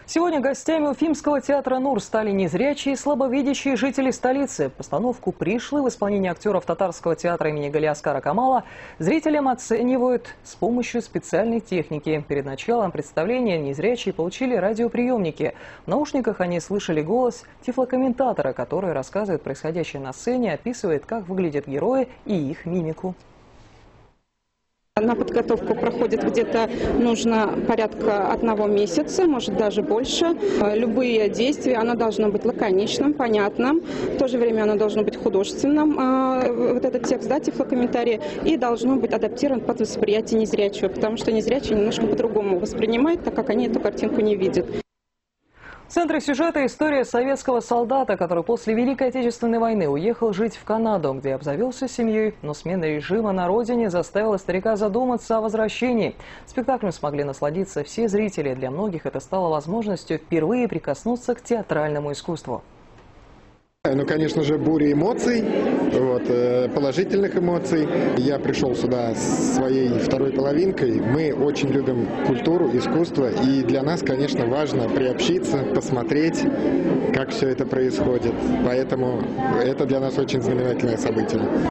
Сегодня гостями Уфимского театра «Нур» стали незрячие и слабовидящие жители столицы. Постановку «Пришлый» в исполнении актеров Татарского театра имени Галиаскара Камала зрителям оценивают с помощью специальной техники. Перед началом представления незрячие получили радиоприемники. В наушниках они слышали голос тифлокомментатора, который рассказывает происходящее на сцене, описывает, как выглядят герои и их мимику. На подготовку проходит где-то нужно порядка 1 месяца, может даже больше. Любые действия, оно должно быть лаконичным, понятным, в то же время оно должно быть художественным, вот этот текст, да, тифлокомментарий, и должно быть адаптирован под восприятие незрячего, потому что незрячий немножко по-другому воспринимает, так как они эту картинку не видят. В центре сюжета история советского солдата, который после Великой Отечественной войны уехал жить в Канаду, где обзавелся семьей, но смена режима на родине заставила старика задуматься о возвращении. Спектаклем смогли насладиться все зрители. Для многих это стало возможностью впервые прикоснуться к театральному искусству. Ну, конечно же, буря эмоций, положительных эмоций. Я пришел сюда с своей второй половинкой. Мы очень любим культуру, искусство, и для нас, конечно, важно приобщиться, посмотреть, как все это происходит. Поэтому это для нас очень знаменательное событие.